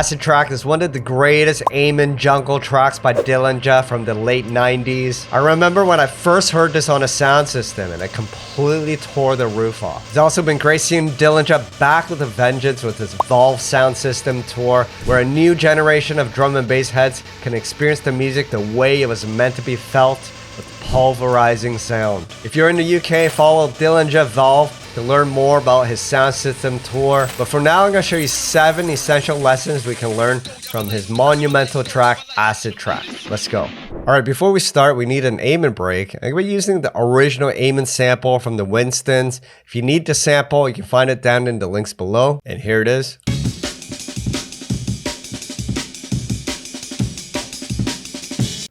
Acid Trak is one of the greatest Amen jungle tracks by Dillinja from the late 90s. I remember when I first heard this on a sound system and it completely tore the roof off. It's also been great seeing Dillinja back with a vengeance with his Valve sound system tour, where a new generation of drum and bass heads can experience the music the way it was meant to be felt, with pulverizing sound. If you're in the UK, follow Dillinja Valve to learn more about his sound system tour. But for now, I'm going to show you 7 essential lessons we can learn from his monumental track, Acid Trak. Let's go. Alright, before we start, we need an Amen break. I'm going to be using the original Amen sample from the Winstons. If you need the sample, you can find it down in the links below. And here it is.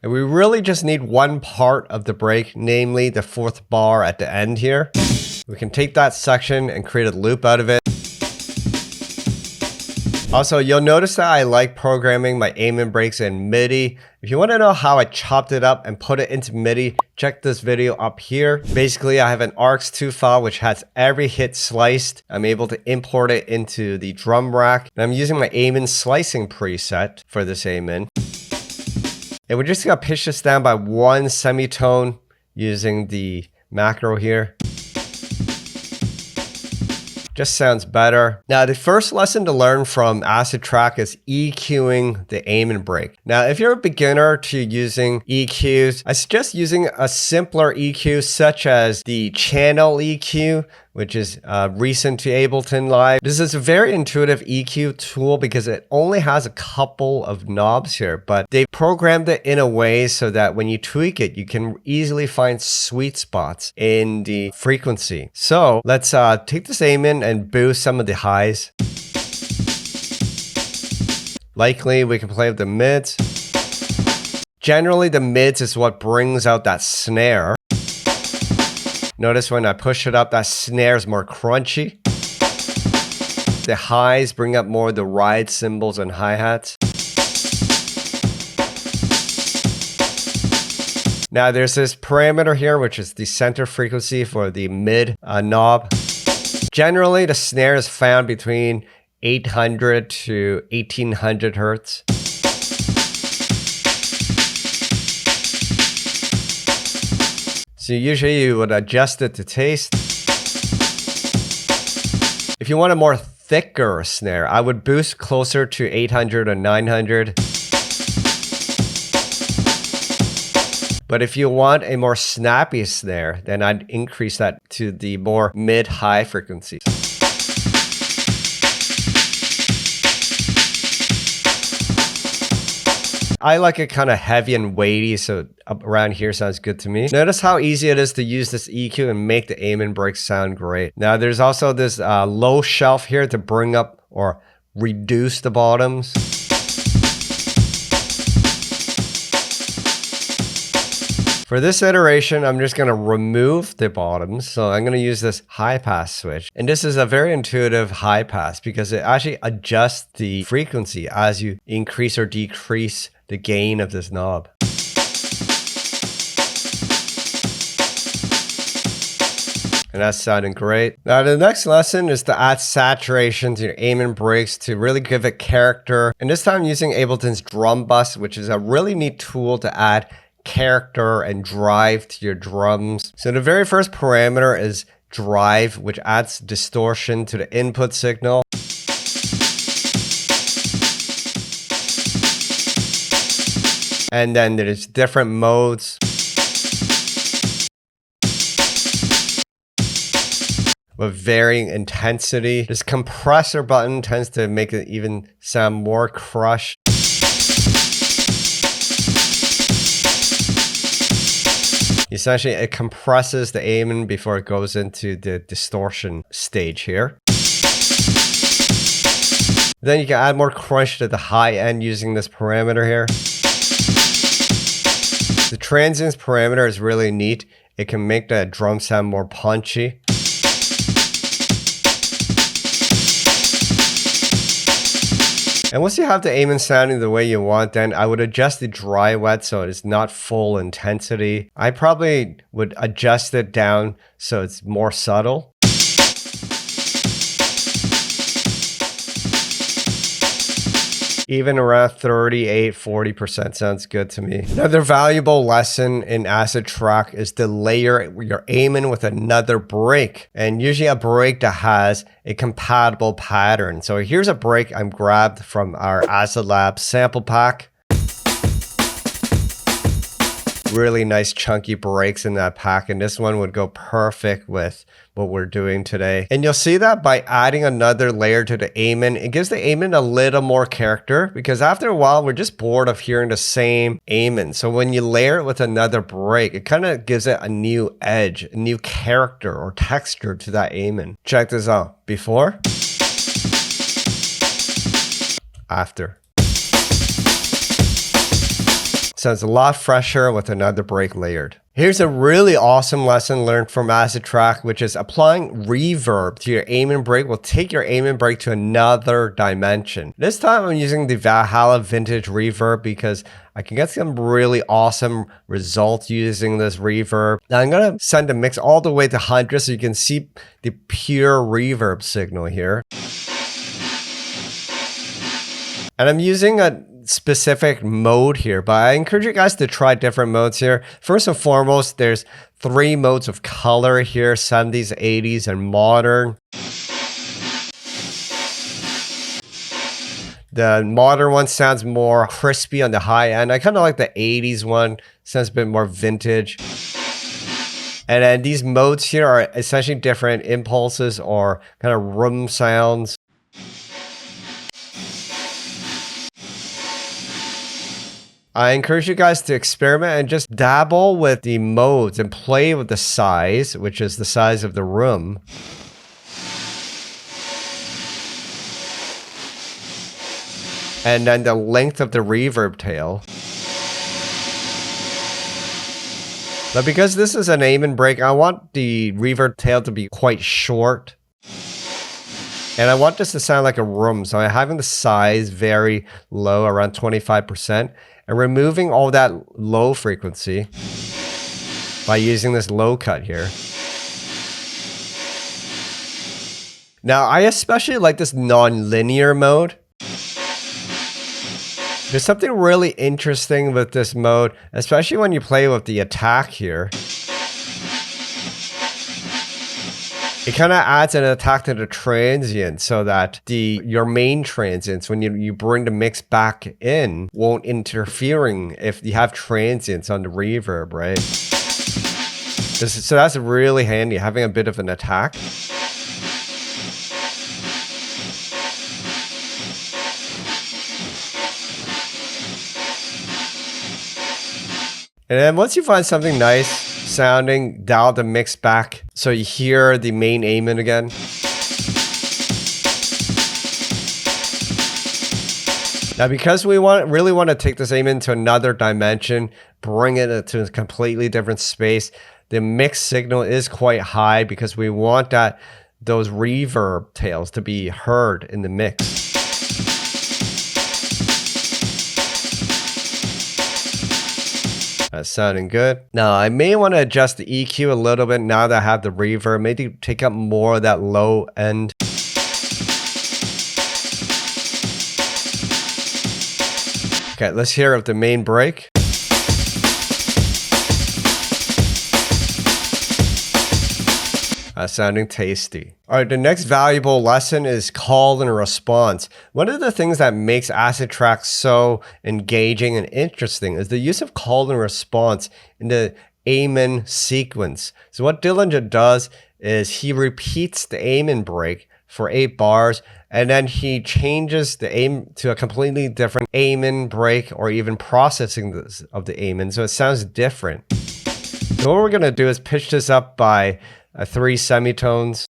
And we really just need one part of the break, namely the 4th bar at the end here. We can take that section and create a loop out of it. Also, you'll notice that I like programming my Amen breaks in MIDI. If you want to know how I chopped it up and put it into MIDI, check this video up here. Basically, I have an ARX2 file which has every hit sliced. I'm able to import it into the drum rack. And I'm using my Amen slicing preset for this Amen. And we're just going to pitch this down by 1 semitone using the macro here. Just sounds better. Now, the first lesson to learn from Acid Trak is EQing the Amen break. Now, if you're a beginner to using EQs, I suggest using a simpler EQ such as the channel EQ, which is recent to Ableton Live. This is a very intuitive EQ tool because it only has a couple of knobs here, but they programmed it in a way so that when you tweak it, you can easily find sweet spots in the frequency. So let's take this Amen and boost some of the highs. Likely we can play with the mids. Generally the mids is what brings out that snare. Notice when I push it up, that snare is more crunchy. The highs bring up more of the ride cymbals and hi-hats. Now there's this parameter here, which is the center frequency for the mid knob. Generally, the snare is found between 800 to 1800 hertz. So usually you would adjust it to taste. If you want a more thicker snare, I would boost closer to 800 or 900. But if you want a more snappy snare, then I'd increase that to the more mid-high frequencies. I like it kind of heavy and weighty, so up around here sounds good to me. Notice how easy it is to use this EQ and make the Amen breaks sound great. Now there's also this low shelf here to bring up or reduce the bottoms. For this iteration, I'm just going to remove the bottoms. So I'm going to use this high pass switch. And this is a very intuitive high pass because it actually adjusts the frequency as you increase or decrease the gain of this knob. And that's sounding great. Now the next lesson is to add saturation to your Amen breaks to really give it character. And this time using Ableton's drum bus, which is a really neat tool to add character and drive to your drums. So the very first parameter is drive, which adds distortion to the input signal. And then there's different modes. With varying intensity. This compressor button tends to make it even sound more crushed. Essentially, it compresses the Amen before it goes into the distortion stage here. Then you can add more crunch to the high end using this parameter here. The transients parameter is really neat. It can make the drum sound more punchy. And once you have the Amen sounding the way you want, then I would adjust the dry wet so it's not full intensity. I probably would adjust it down so it's more subtle. Even around 38–40% sounds good to me. Another valuable lesson in Acid Trak is to layer your aiming with another break, and usually a break that has a compatible pattern. So here's a break I'm grabbed from our Acid Lab sample pack. Really nice chunky breaks in that pack, and this one would go perfect with what we're doing today. And you'll see that by adding another layer to the aiming, it gives the aiming a little more character, because after a while we're just bored of hearing the same aiming. So when you layer it with another break, it kind of gives it a new edge, a new character or texture to that aiming. Check this out. Before, after. Sounds a lot fresher with another break layered. Here's a really awesome lesson learned from Acid Trak, which is applying reverb to your aiming break will take your aiming break to another dimension. This time I'm using the Valhalla Vintage Reverb because I can get some really awesome results using this reverb. Now I'm gonna send the mix all the way to 100 so you can see the pure reverb signal here. And I'm using a specific mode here, but I encourage you guys to try different modes here. First and foremost, there's 3 modes of color here: 70s, 80s, and modern. The modern one sounds more crispy on the high end. I kind of like the 80s one, sounds a bit more vintage. And then these modes here are essentially different impulses or kind of room sounds. I encourage you guys to experiment and just dabble with the modes and play with the size, which is the size of the room. And then the length of the reverb tail. But because this is an aim and break, I want the reverb tail to be quite short. And I want this to sound like a room, so I'm having the size very low, around 25%, and removing all that low frequency by using this low cut here. Now, I especially like this non-linear mode. There's something really interesting with this mode, especially when you play with the attack here. It kind of adds an attack to the transient so that your main transients, when you bring the mix back in, won't interfering if you have transients on the reverb, right? So that's really handy, having a bit of an attack. And then once you find something nice sounding, dial the mix back so you hear the main aiming again. Now, because we really want to take this aim into another dimension, bring it to a completely different space, the mix signal is quite high because we want those reverb tails to be heard in the mix. That's sounding good. Now, I may want to adjust the EQ a little bit now that I have the reverb. Maybe take up more of that low end. Okay, let's hear of the main break. Sounding tasty. All right, the next valuable lesson is call and response. One of the things that makes Acid Trak so engaging and interesting is the use of call and response in the aim-in sequence. So what Dillinja does is he repeats the aim-in break for 8 bars, and then he changes the aim to a completely different aim-in break or even processing of the aim-in, so it sounds different. So what we're gonna do is pitch this up by 3 semitones.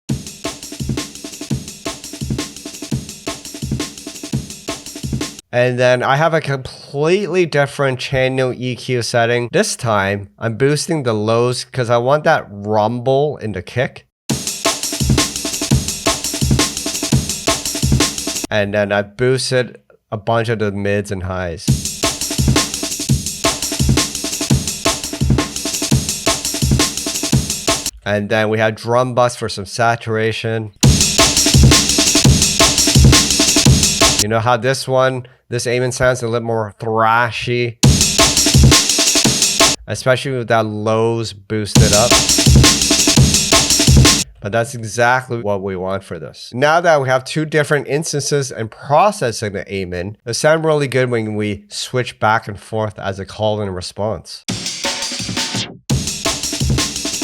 And then I have a completely different channel EQ setting. This time, I'm boosting the lows because I want that rumble in the kick. And then I boosted a bunch of the mids and highs. And then we have drum bus for some saturation. You know how this Amen sounds a little more thrashy, especially with that lows boosted up. But that's exactly what we want for this. Now that we have two different instances and processing the Amen, it sounds really good when we switch back and forth as a call and response.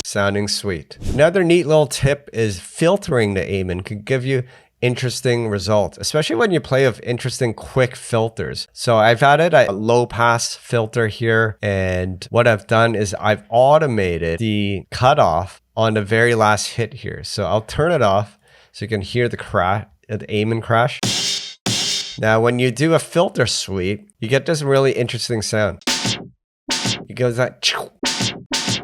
Sounding sweet. Another neat little tip is filtering the Amen can give you interesting results, especially when you play with interesting quick filters. So I've added a low pass filter here, and what I've done is I've automated the cutoff on the very last hit here. So I'll turn it off so you can hear the crash, the Amen crash. Now when you do a filter sweep, you get this really interesting sound. It goes like,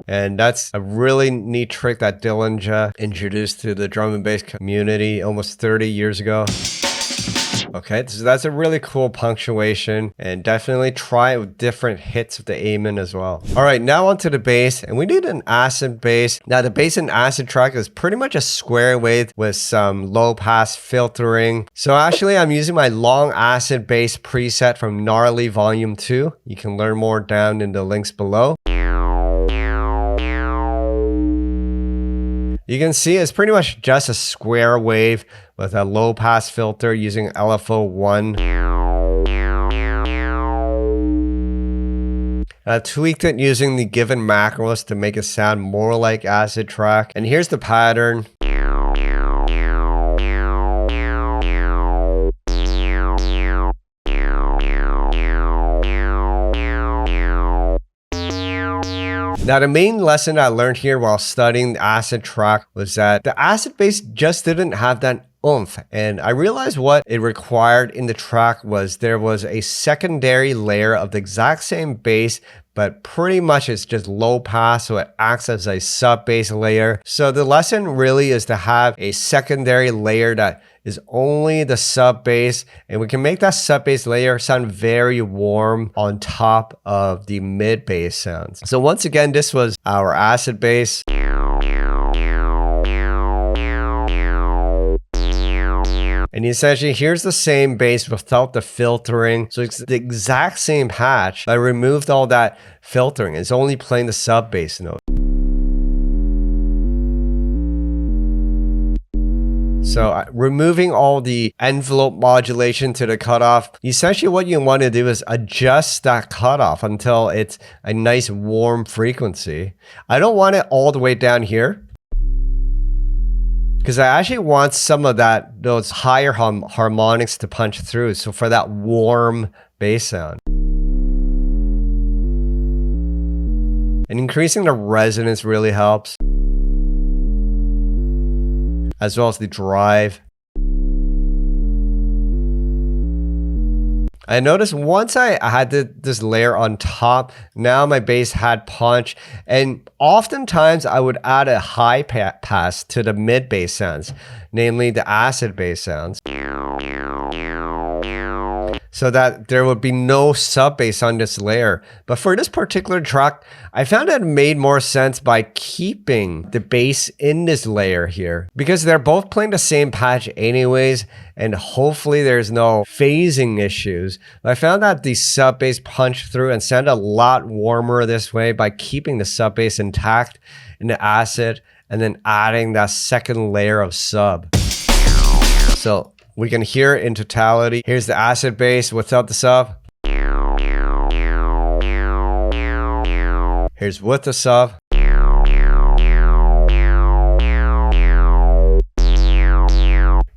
and that's a really neat trick that Dillinja introduced to the drum and bass community almost 30 years ago. Okay, so that's a really cool punctuation, and definitely try it with different hits of the Amen as well. All right, now onto the bass, and we need an acid bass. Now the bass in Acid Trak is pretty much a square wave with some low pass filtering. So actually I'm using my long acid bass preset from Gnarly Volume 2. You can learn more down in the links below. You can see it's pretty much just a square wave with a low pass filter using LFO1. I tweaked it using the given macros to make it sound more like Acid Trak. And here's the pattern. Now, the main lesson I learned here while studying the Acid Trak was that the acid bass just didn't have that oomph. And I realized what it required in the track was there was a secondary layer of the exact same bass, but pretty much it's just low pass, so it acts as a sub bass layer. So the lesson really is to have a secondary layer that is only the sub bass, and we can make that sub bass layer sound very warm on top of the mid bass sounds. So once again, this was our acid bass. And essentially, here's the same bass without the filtering. So it's the exact same patch. I removed all that filtering. It's only playing the sub bass note. So removing all the envelope modulation to the cutoff, essentially what you want to do is adjust that cutoff until it's a nice warm frequency. I don't want it all the way down here, because I actually want some of those higher harmonics to punch through. So for that warm bass sound. And increasing the resonance really helps, as well as the drive. I noticed once I had this layer on top, now my bass had punch, and oftentimes I would add a high pass to the mid bass sounds, namely the acid bass sounds, so that there would be no sub bass on this layer. But for this particular track, I found it made more sense by keeping the bass in this layer here, because they're both playing the same patch anyways, and hopefully there's no phasing issues. I found that the sub bass punched through and sounded a lot warmer this way by keeping the sub bass intact in the acid and then adding that second layer of sub. So we can hear it in totality. Here's the acid bass without the sub. Here's with the sub.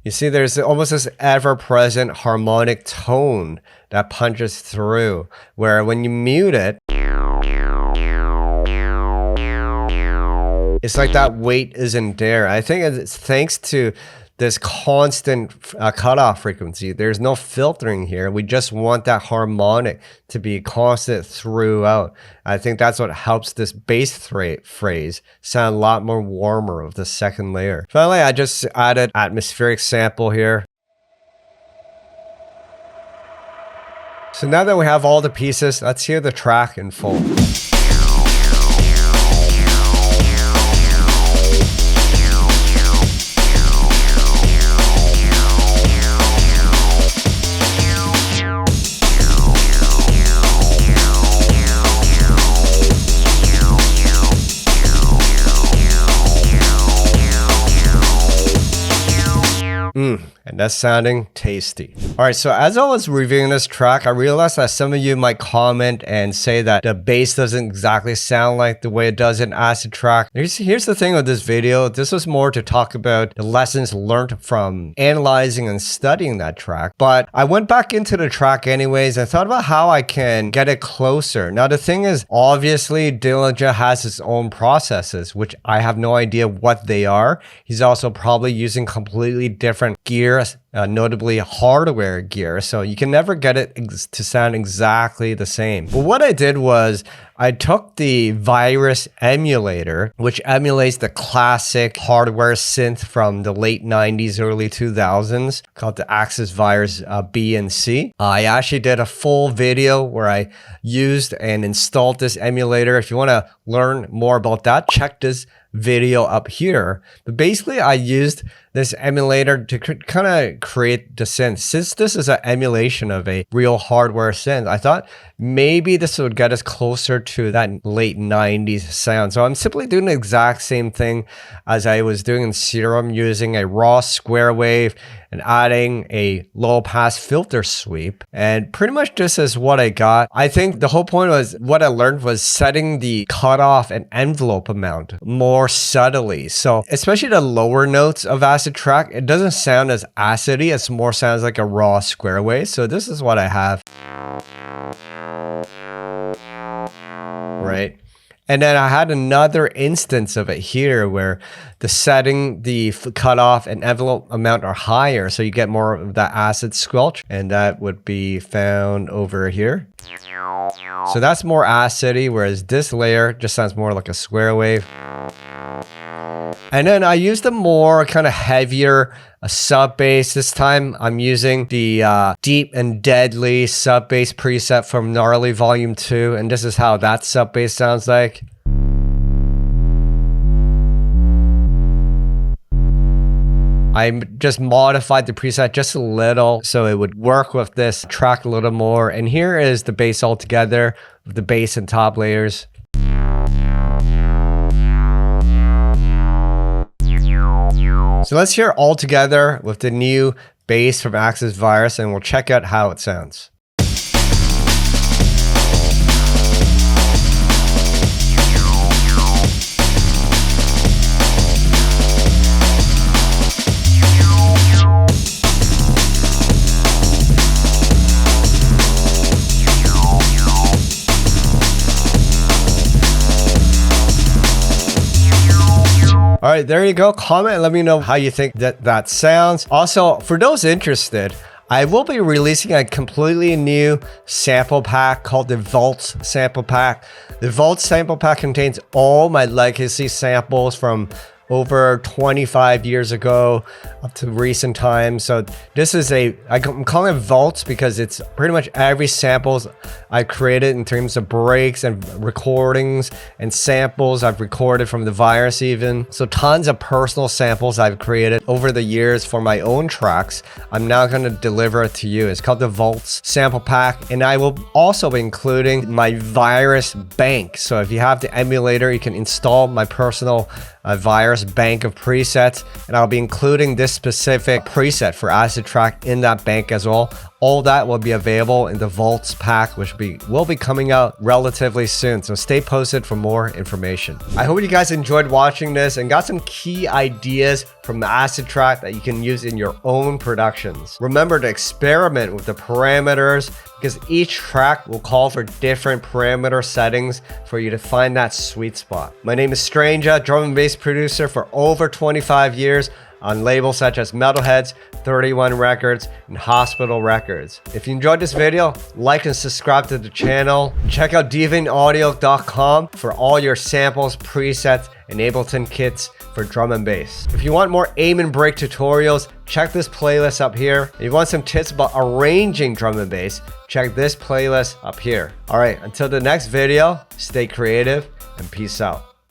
You see, there's almost this ever-present harmonic tone that punches through, where when you mute it, it's like that weight isn't there. I think it's thanks to this constant cutoff frequency. There's no filtering here. We just want that harmonic to be constant throughout. I think that's what helps this bass phrase sound a lot more warmer with the second layer. Finally, I just added atmospheric sample here. So now that we have all the pieces, let's hear the track in full. and that's sounding tasty. All right, so as I was reviewing this track, I realized that some of you might comment and say that the bass doesn't exactly sound like the way it does in Acid Trak. Here's the thing with this video. This was more to talk about the lessons learned from analyzing and studying that track. But I went back into the track anyways and thought about how I can get it closer. Now, the thing is, obviously, Dillinja has his own processes, which I have no idea what they are. He's also probably using completely different gear, notably hardware gear, so you can never get it to sound exactly the same. But what I did was I took the Virus Emulator, which emulates the classic hardware synth from the late 90s, early 2000s, called the Axis Virus B and C. I actually did a full video where I used and installed this emulator. If you want to learn more about that, check this video up here. But basically, I used this emulator to kind of create the synth. Since this is an emulation of a real hardware synth, I thought maybe this would get us closer to that late 90s sound. So I'm simply doing the exact same thing as I was doing in Serum, using a raw square wave and adding a low pass filter sweep. And pretty much this is what I got. I think the whole point was, what I learned was setting the cutoff and envelope amount more subtly. So especially the lower notes of Acid Trak, it doesn't sound as acidy, it more sounds like a raw square wave. So this is what I have. Right. And then I had another instance of it here where the setting, the cutoff and envelope amount are higher, so you get more of that acid squelch, and that would be found over here. So that's more acidy, whereas this layer just sounds more like a square wave. And then I used a more kind of heavier sub bass. This time I'm using the Deep and Deadly sub bass preset from Gnarly Volume 2, and this is how that sub bass sounds like. I just modified the preset just a little so it would work with this track a little more. And here is the bass altogether with the bass and top layers. So let's hear all together with the new bass from Axis Virus, and we'll check out how it sounds. All right, there you go. Comment and let me know how you think that sounds. Also, for those interested, I will be releasing a completely new sample pack called the Vaults Sample Pack. The Vaults Sample Pack contains all my legacy samples from over 25 years ago up to recent times. So this is I'm calling it Vaults because it's pretty much every samples I created in terms of breaks and recordings and samples I've recorded from the Virus even. So tons of personal samples I've created over the years for my own tracks. I'm now going to deliver it to you. It's called the Vaults Sample Pack, and I will also be including my Virus bank. So if you have the emulator, you can install my personal Virus bank of presets, and I'll be including this specific preset for Acid Trak in that bank as well. All that will be available in the Vaults pack, which will be coming out relatively soon. So stay posted for more information. I hope you guys enjoyed watching this and got some key ideas from the Acid Trak that you can use in your own productions. Remember to experiment with the parameters, because each track will call for different parameter settings for you to find that sweet spot. My name is Dillinja, drum and bass producer for over 25 years on labels such as Metalheadz, 31 Records, and Hospital Records. If you enjoyed this video, like and subscribe to the channel. Check out deviantaudio.com for all your samples, presets, and Ableton kits for drum and bass. If you want more aim and break tutorials, check this playlist up here. If you want some tips about arranging drum and bass, check this playlist up here. All right, until the next video, stay creative and peace out.